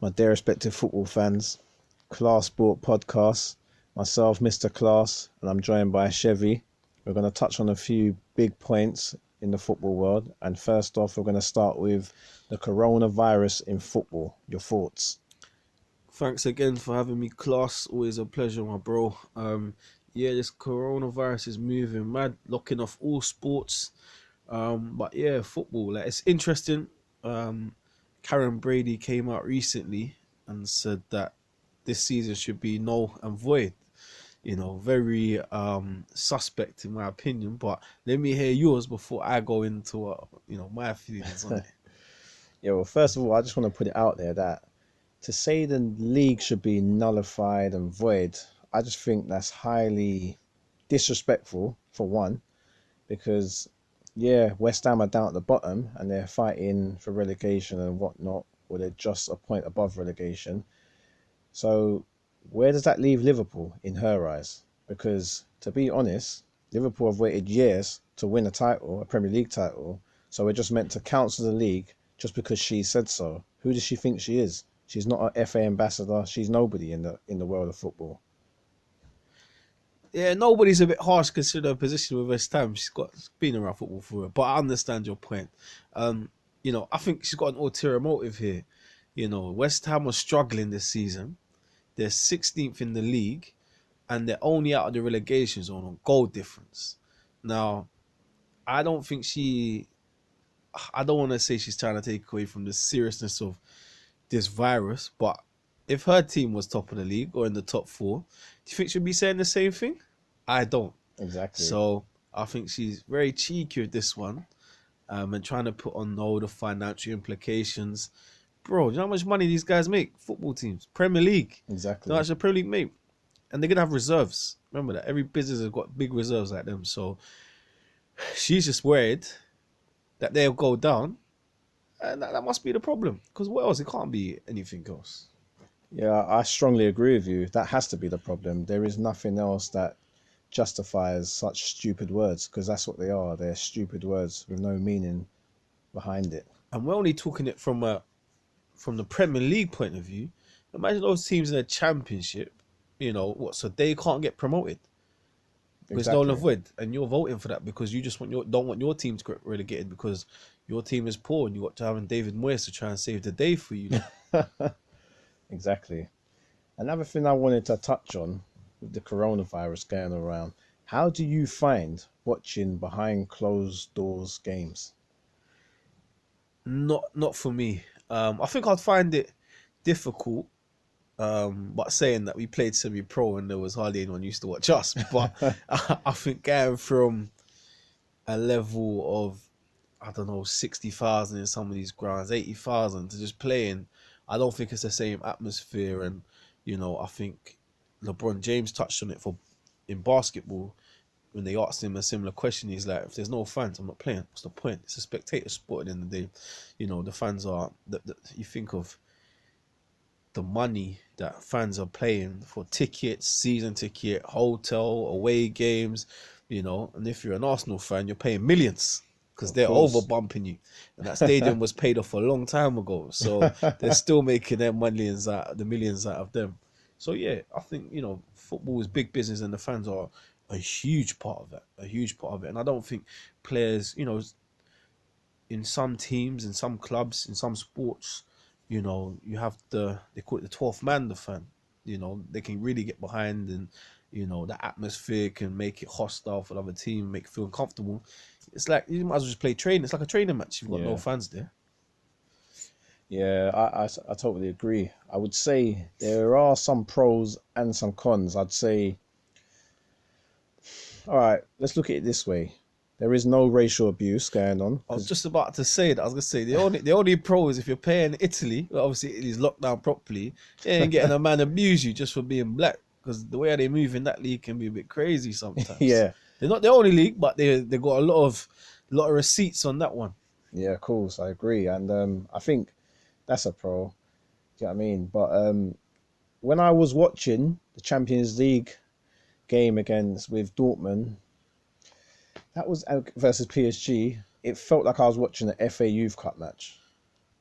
my dear respected football fans. KlarseSport Podcast. Myself, Mr. Class, and I'm joined by Chevy. We're going to touch on a few big points in the football world. And first off, we're going to start with the coronavirus in football. Your thoughts? Thanks again for having me, Class. Always a pleasure, my bro. This coronavirus is moving mad, locking off all sports. But yeah, football, like, it's interesting. Karen Brady came out recently and said that this season should be null and void. Very suspect in my opinion. But let me hear yours before I go into my feelings on it. Yeah, well, first of all, I just want to put it out there that to say the league should be nullified and void, I just think that's highly disrespectful, for one, because, yeah, West Ham are down at the bottom and they're fighting for relegation and whatnot, or they're just a point above relegation. So where does that leave Liverpool in her eyes? Because, to be honest, Liverpool have waited years to win a title, a Premier League title, so we're just meant to counsel the league just because she said so. Who does she think she is? She's not an FA ambassador. She's nobody in the world of football. Yeah, nobody's a bit harsh considering her position with West Ham. She's been around football for her, but I understand your point. I think she's got an ulterior motive here. West Ham was struggling this season. They're 16th in the league, and they're only out of the relegation zone on goal difference. Now, I don't want to say she's trying to take away from the seriousness of this virus, but if her team was top of the league or in the top four, do you think she'd be saying the same thing? I don't. Exactly. So I think she's very cheeky with this one, and trying to put on all the financial implications. Bro, do you know how much money these guys make? Football teams, Premier League. Exactly. No, how much the Premier League make? And they're gonna have reserves. Remember that every business has got big reserves like them. So she's just worried that they'll go down, and that must be the problem. Because what else? It can't be anything else. Yeah, I strongly agree with you. That has to be the problem. There is nothing else that justifies such stupid words, because that's what they are. They're stupid words with no meaning behind it. And we're only talking it from the Premier League point of view. Imagine those teams in the Championship, so they can't get promoted. Because they'll avoid, and you're voting for that because you just don't want your team to get relegated because your team is poor and you got to have David Moyes to try and save the day for you. Exactly. Another thing I wanted to touch on with the coronavirus going around, how do you find watching behind closed doors games? Not for me. I think I'd find it difficult. But saying that, we played semi-pro and there was hardly anyone used to watch us. But I think going from a level of, 60,000 in some of these grounds, 80,000 to just playing, I don't think it's the same atmosphere. And, I think LeBron James touched on it in basketball when they asked him a similar question. He's like, if there's no fans, I'm not playing. What's the point? It's a spectator sport at the end of the day. The fans are, you think of the money that fans are paying for tickets, season ticket, hotel, away games, and if you're an Arsenal fan, you're paying millions because they're over bumping you. And that stadium was paid off a long time ago. So they're still making their millions out of them. So yeah, I think, football is big business and the fans are a huge part of it. And I don't think players, in some teams, in some clubs, in some sports, you have they call it the 12th man, the fan. They can really get behind and, the atmosphere can make it hostile for the other team, make it feel uncomfortable. It's like, you might as well just play training. It's like a training match. You've got no fans there. Yeah, I totally agree. I would say there are some pros and some cons. I'd say, all right, let's look at it this way. There is no racial abuse going on. I was just about to say that. I was going to say, the only pro is if you're playing Italy, well, obviously Italy's locked down properly, and getting a man abuse you just for being black, because the way they move in that league can be a bit crazy sometimes. Yeah. They're not the only league, but they got a lot of receipts on that one. Yeah, of course, I agree. And I think that's a pro. Do you know what I mean? But when I was watching the Champions League game with Dortmund, that was versus PSG, it felt like I was watching an FA Youth Cup match.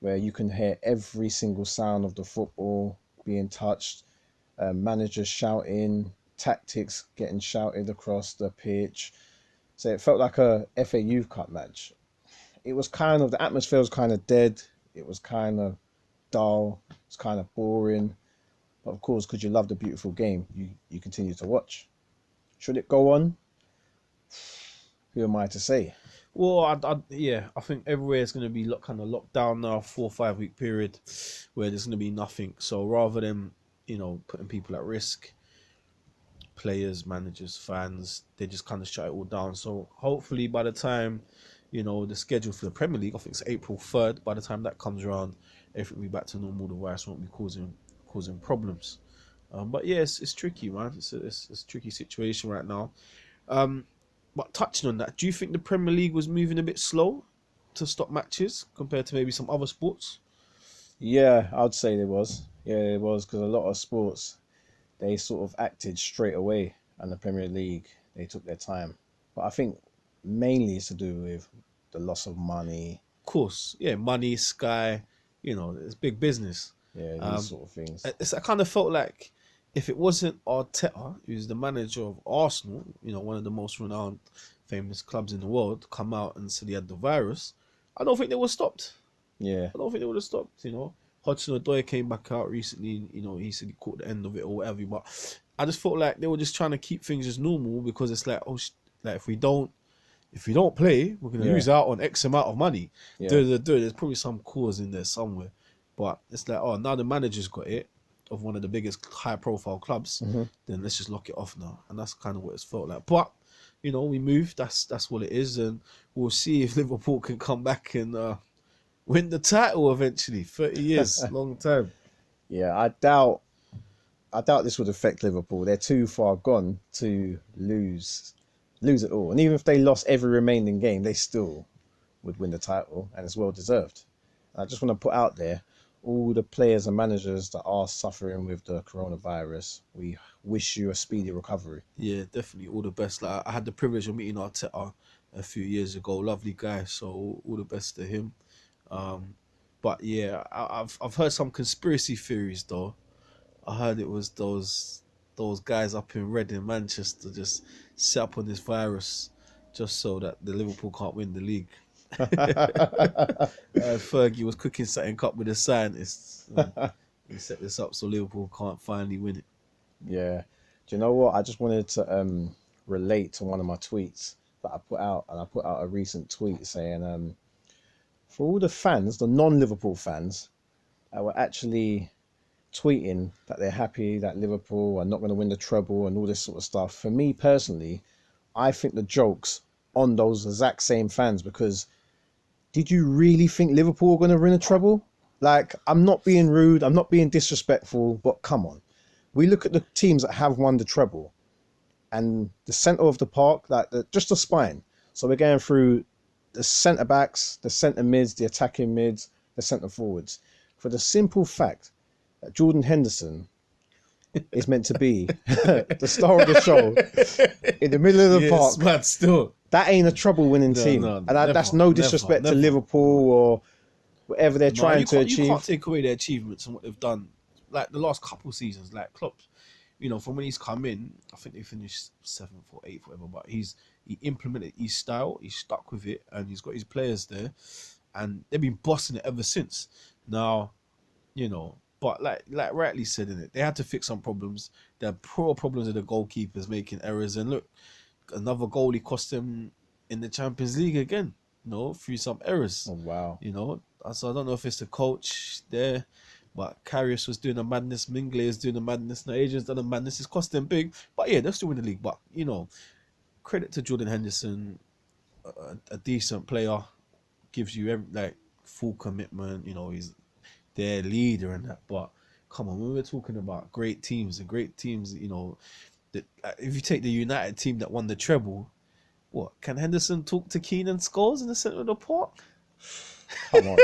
where you can hear every single sound of the football being touched, managers shouting, tactics getting shouted across the pitch. So it felt like a FA Youth Cup match. It was kind of, the atmosphere was kind of dead. It was kind of dull. It was kind of boring. But of course, because you love the beautiful game, you continue to watch. Should it go on? Who am I to say? Well, I think everywhere is going to be kind of locked down now, 4 or 5 week period where there's going to be nothing. So rather than, putting people at risk, players, managers, fans, they just kind of shut it all down. So hopefully by the time, the schedule for the Premier League, I think it's April 3rd, by the time that comes around, everything will be back to normal. The virus won't be causing problems. But yeah, it's tricky, man. It's a tricky situation right now. But touching on that, do you think the Premier League was moving a bit slow to stop matches compared to maybe some other sports? Yeah, I'd say there was. Yeah, it was, because a lot of sports, they sort of acted straight away, and the Premier League, they took their time. But I think mainly it's to do with the loss of money. Of course, yeah, money, Sky, it's big business. Yeah, these sort of things. I kind of felt like if it wasn't Arteta, who's the manager of Arsenal, one of the most renowned, famous clubs in the world, come out and said he had the virus, I don't think they would have stopped. Yeah. I don't think they would have stopped, Hudson-Odoi came back out recently, he said he caught the end of it or whatever, but I just felt like they were just trying to keep things as normal, because it's like, if we don't play, we're going to lose out on X amount of money. Yeah. There's probably some cause in there somewhere. But it's like, now the manager's got it, of one of the biggest high-profile clubs, then let's just lock it off now. And that's kind of what it's felt like. But, we moved. That's what it is. And we'll see if Liverpool can come back and win the title eventually. 30 years, long time. Yeah, I doubt this would affect Liverpool. They're too far gone to lose it all. And even if they lost every remaining game, they still would win the title, and it's well deserved. I just want to put out there, all the players and managers that are suffering with the coronavirus, we wish you a speedy recovery. Yeah, definitely. All the best. Like, I had the privilege of meeting Arteta a few years ago. Lovely guy. So all the best to him. But yeah, I've heard some conspiracy theories though. I heard it was those guys up in Reading, Manchester, just set up on this virus just so that the Liverpool can't win the league. Fergie was cooking something up with the scientists. He set this up so Liverpool can't finally win it. Yeah. Do you know what? I just wanted to relate to one of my tweets that I put out, and I put out a recent tweet saying, for all the fans, the non-Liverpool fans, that were actually tweeting that they're happy that Liverpool are not going to win the treble and all this sort of stuff. For me personally, I think the joke's on those exact same fans, because did you really think Liverpool were going to win a treble? Like, I'm not being rude, I'm not being disrespectful, but come on. We look at the teams that have won the treble, and the centre of the park, like just the spine. So we're going through the centre backs, the centre mids, the attacking mids, the centre forwards. For the simple fact that Jordan Henderson is meant to be the star of the show in the middle of the park. But still, that ain't a treble-winning team. And that's no disrespect to Liverpool or whatever they're trying to achieve. You can't take away their achievements and what they've done. Like the last couple of seasons, like Klopp, from when he's come in, I think they finished 7th or 8th, whatever, but he implemented his style, he stuck with it, and he's got his players there, and they've been bossing it ever since. Now, but like rightly said in it, they had to fix some problems. There are poor problems with the goalkeepers making errors, and look, another goalie cost them in the Champions League again, through some errors. Oh, wow. So I don't know if it's the coach there, but Karius was doing a madness, Mingley is doing a madness, now Adrian's done a madness. It's cost them big, but yeah, they're still in the league. But credit to Jordan Henderson, a decent player, gives you full commitment. He's their leader and that. But come on, when we're talking about great teams, that if you take the United team that won the treble, what can Henderson talk to Keenan Scholes in the centre of the park? Come on.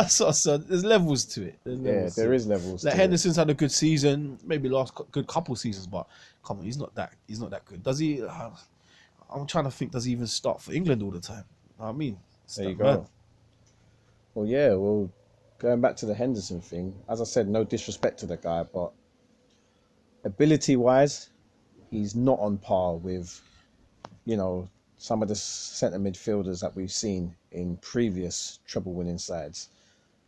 So there's levels to it. There is levels. Like Henderson's had a good season, maybe last good couple seasons, but come on, he's not that good. Does he? I'm trying to think. Does he even start for England all the time? I mean, there you go. Well, yeah. Well, going back to the Henderson thing, as I said, no disrespect to the guy, but ability-wise, he's not on par with, some of the centre midfielders that we've seen in previous treble-winning sides.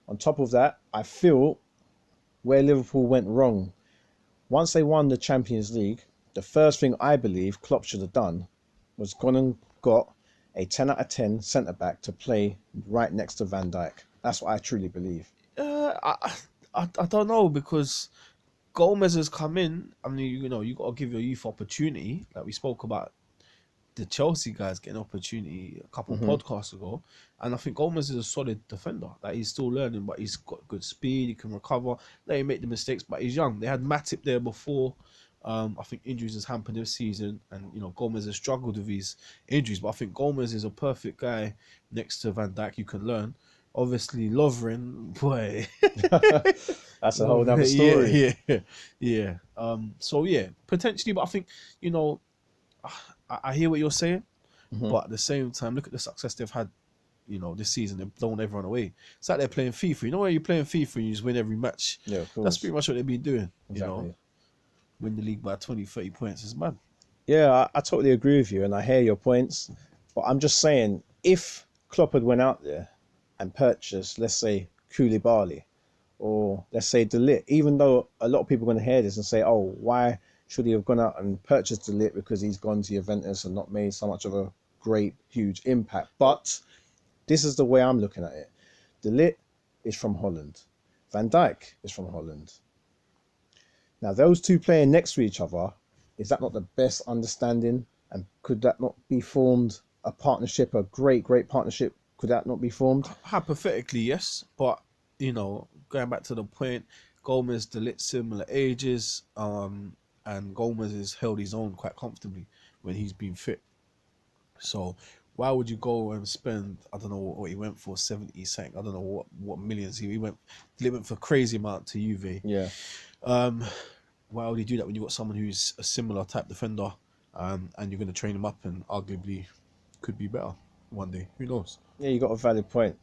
On top of that, I feel where Liverpool went wrong, once they won the Champions League, the first thing I believe Klopp should have done was gone and got a 10 out of 10 centre-back to play right next to Van Dijk. That's what I truly believe. I don't know, because Gomez has come in. I mean, you got to give your youth opportunity. Like we spoke about the Chelsea guys getting opportunity a couple podcasts ago, and I think Gomez is a solid defender. Like he's still learning, but he's got good speed. He can recover. Let him make the mistakes, but he's young. They had Matip there before. I think injuries has hampered this season, and Gomez has struggled with these injuries. But I think Gomez is a perfect guy next to Van Dijk. You can learn. Obviously, Lovren, boy, that's a whole other story. Yeah. So yeah, potentially, but I think I hear what you're saying, but at the same time, look at the success they've had. This season they've blown everyone away. It's like they're playing FIFA. You know, where you're playing FIFA and you just win every match. Yeah, of course. That's pretty much what they've been doing. Exactly. Win the league by 20, 30 points. It's mad. Yeah, I totally agree with you, and I hear your points. But I'm just saying, if Klopp had went out there and purchased, let's say, Koulibaly, or let's say De Ligt, even though a lot of people are going to hear this and say, oh, why should he have gone out and purchased De Ligt because he's gone to Juventus and not made so much of a great, huge impact? But this is the way I'm looking at it. De Ligt is from Holland. Van Dijk is from Holland. Now, those two playing next to each other, is that not the best understanding? And could that not be formed a partnership, a great, great partnership? Could that not be formed? Hypothetically, yes. But, going back to the point, Gomez, De Ligt, similar ages, and Gomez has held his own quite comfortably when he's been fit. So why would you go and spend, I don't know what he went for, 70 something, I don't know what millions he went for crazy amount to Juve. Yeah. Why would he do that when you got someone who's a similar type defender, and you're going to train him up and arguably could be better one day? Who knows? Yeah, you got a valid point.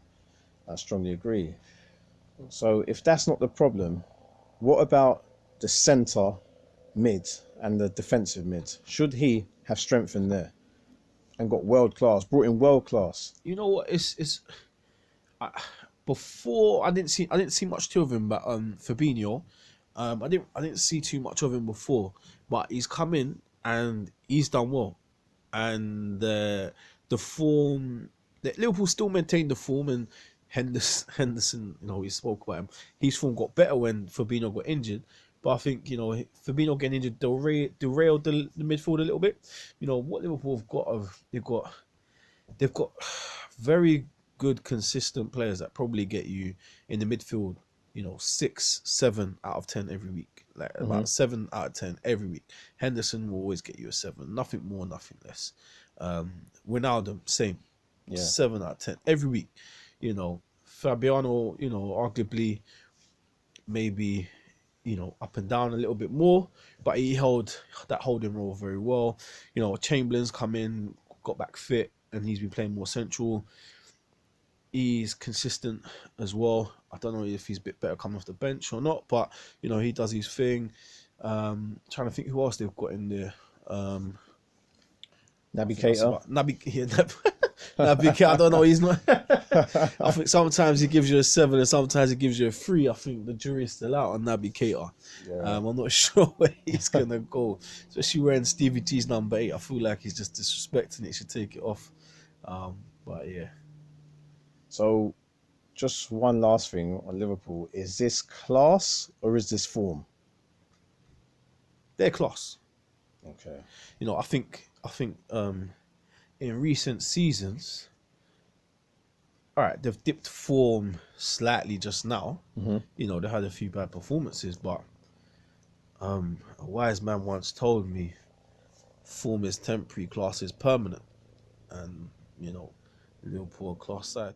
I strongly agree. So if that's not the problem, what about the centre mid and the defensive mid? Should he have strengthened there and got brought in world class? You know what? Before I didn't see much to of him, but Fabinho, I didn't see too much of him before, but he's come in and he's done well, and the form that Liverpool still maintained the form, and Henderson, we spoke about him. His form got better when Fabinho got injured, but I think Fabinho getting injured derailed the midfield a little bit. What Liverpool have got, they've got very good, consistent players that probably get you in the midfield, 6, 7 out of 10 every week. Like about 7 out of 10 every week. Henderson will always get you a 7. Nothing more, nothing less. Ronaldo, same. Yeah. 7 out of 10 every week. Fabiano, arguably maybe, up and down a little bit more, but he held that holding role very well. Chamberlain's come in, got back fit, and he's been playing more central. He's consistent as well. I don't know if he's a bit better coming off the bench or not, but he does his thing. Trying to think who else they've got in there. Naby Keita. Naby Keita, I don't know. He's not. I think sometimes he gives you a 7 and sometimes he gives you a 3. I think the jury's still out on Naby Keita. Yeah. I'm not sure where he's gonna go, especially wearing Stevie G's number 8. I feel like he's just disrespecting it. He should take it off. But yeah. So, just one last thing on Liverpool. Is this class or is this form? They're class. Okay. I think in recent seasons, all right, they've dipped form slightly just now. They had a few bad performances, but a wise man once told me, form is temporary, class is permanent. And, Liverpool class side.